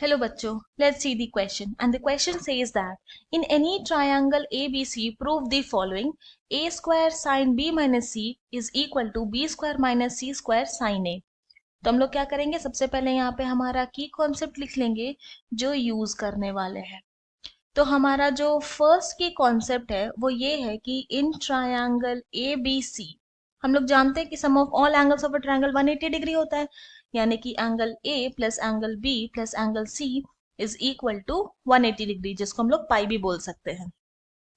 Hello bachcho, let's see the question. And the question says that in any triangle ABC prove the following. A square sin B minus C is equal to B square minus C square sin A. तो हम लोग क्या करेंगे, सबसे पहले यहाँ पे हमारा की कॉन्सेप्ट लिख लेंगे जो यूज करने वाले हैं। तो हमारा जो फर्स्ट की कॉन्सेप्ट है वो ये है कि in triangle A B C हम लोग जानते हैं कि sum of all angles of a triangle 180 degree होता है, यानी कि angle A plus angle B plus angle C is equal to 180 degree, जिसको हम लोग पाई भी बोल सकते हैं।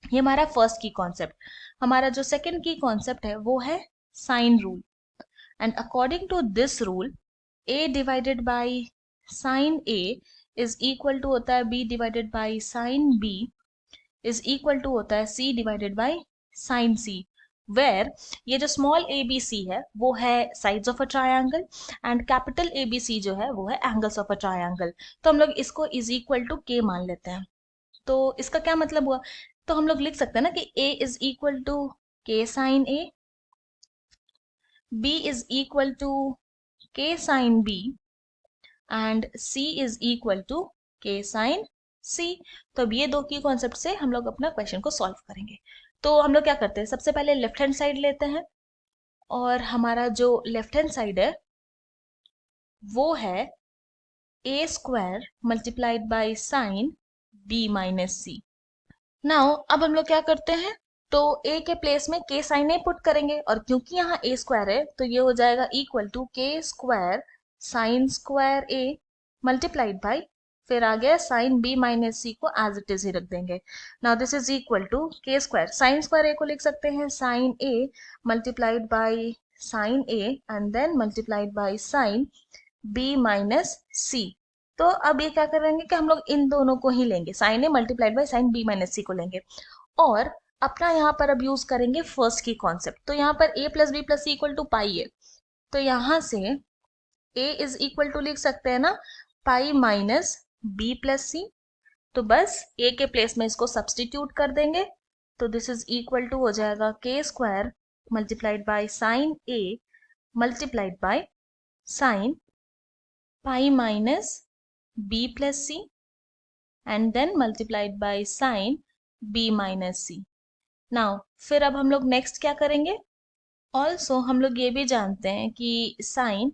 ये हमारा फर्स्ट की कॉन्सेप्ट। हमारा जो सेकंड की कॉन्सेप्ट है वो है sine rule. And according to this rule a divided by sine a is equal to होता है b divided by sine b is equal to होता है c divided by sine c, where ये जो स्मॉल ए बी सी है वो है sides of a triangle and capital A B C जो है वो है एंगल्स ऑफ अ ट्रायंगल। तो हम लोग इसको इज इक्वल टू के मान लेते हैं। तो इसका क्या मतलब हुआ, तो हम लोग लिख सकते हैं ना कि a is equal to k sine a, b is equal to k sine b and c is equal to k sine c। तो अब ये दो की कॉन्सेप्ट से हम लोग अपना क्वेश्चन को सॉल्व करेंगे। तो हम लोग क्या करते हैं, सबसे पहले लेफ्ट हैंड साइड लेते हैं और हमारा जो लेफ्ट हैंड साइड है वो है A square multiplied by sine B minus C. Now अब हम लोग क्या करते हैं, तो a के प्लेस में k साइन a पुट करेंगे और क्योंकि यहाँ a स्क्वायर है तो ये हो जाएगा equal to k square sine square a multiplied by फिर आ गया साइन b माइनस सी को एज इट इज ही रख देंगे। Now this is equal to k square sine square a को लिख सकते हैं sine a multiplied by sine a and then multiplied by sine b minus C. तो अब ये क्या करेंगे कि हम लोग इन दोनों को ही लेंगे, sine A multiplied by sine B minus C को लेंगे और अपना यहाँ पर अब यूज करेंगे फर्स्ट की कॉन्सेप्ट। तो यहाँ पर a plus B plus C equal to pi है, तो यहाँ से a इज इक्वल टू लिख सकते हैं ना पाई माइनस बी प्लस सी। तो बस a के प्लेस में इसको सब्सटीट्यूट कर देंगे, तो दिस इज इक्वल टू हो जाएगा के square multiplied by sine a multiplied by sign pi minus b plus c and then multiplied by sin b minus c. Now फिर अब हम लोग नेक्स्ट क्या करेंगे, ऑल्सो हम लोग ये भी जानते हैं कि sine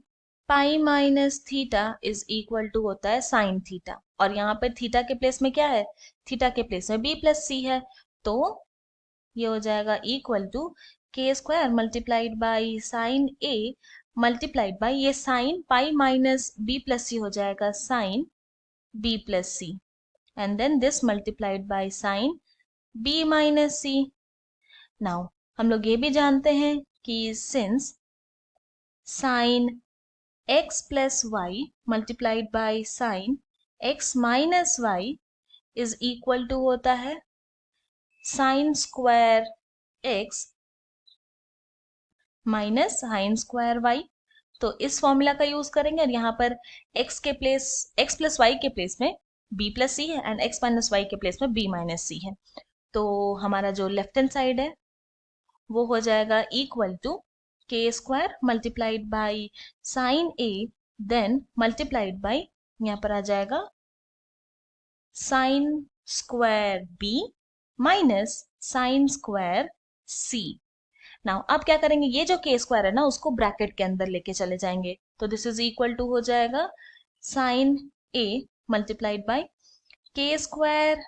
pi minus theta is equal to होता है साइन थीटा, और यहाँ पर थीटा के प्लेस में क्या है, थीटा के प्लेस में b प्लस सी है, तो ये हो जाएगा equal to k square multiplied by sine a multiplied by ये sine pi minus b plus C हो जाएगा sine b plus c and then this multiplied by sin b minus c. Now हम लोग ये भी जानते हैं कि since sin x plus y multiplied by sin x minus y is equal to होता है sin square x minus sin square y। तो इस फॉर्मूला का यूज करेंगे और यहाँ पर x के प्लेस x प्लस वाई के प्लेस में b प्लस सी है एंड x माइनस वाई के प्लेस में b माइनस सी है। तो हमारा जो लेफ्ट हैंड साइड है वो हो जाएगा equal to k square multiplied by sine a then multiplied by यहाँ पर आ जाएगा sine square b minus sine square c। Now अब क्या करेंगे, ये जो के स्क्वायर है ना उसको ब्रैकेट के अंदर लेके चले जाएंगे, तो दिस इज इक्वल टू हो जाएगा sine a multiplied by k square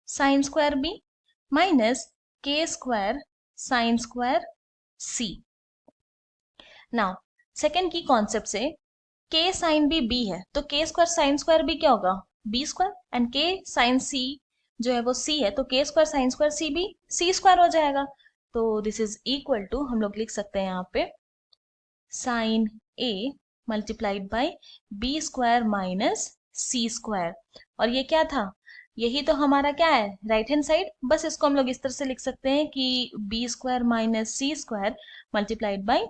sine square b minus k square sine square c। Now second की कॉन्सेप्ट से के साइन b है तो के स्क्वायर साइन स्क्वायर b क्या होगा b स्क्वायर एंड के साइन c जो है वो c है, तो के स्क्वायर साइन स्क्वायर c भी c स्क्वायर हो जाएगा। तो दिस इज इक्वल टू हम लोग लिख सकते हैं यहाँ पे sine a multiplied by b square minus C square, और ये क्या था, यही तो हमारा क्या है राइट हैंड साइड। बस इसको हम लोग इस तरह से लिख सकते हैं कि B square minus C square multiplied by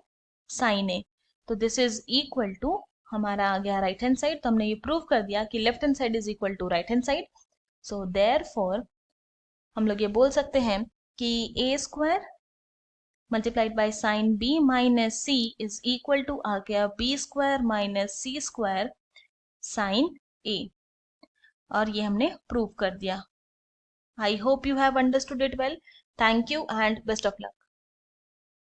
sine A. तो दिस इज इक्वल टू हमारा आ गया राइट हैंड साइड। तो हमने ये प्रूव कर दिया कि left hand side is equal to right hand side. So therefore हम लोग ये बोल सकते हैं कि A square multiplied by sine B minus C is equal to आ गया B square minus C square sine A. और ये हमने प्रूव कर दिया। I hope you have understood it well. Thank you and best of luck.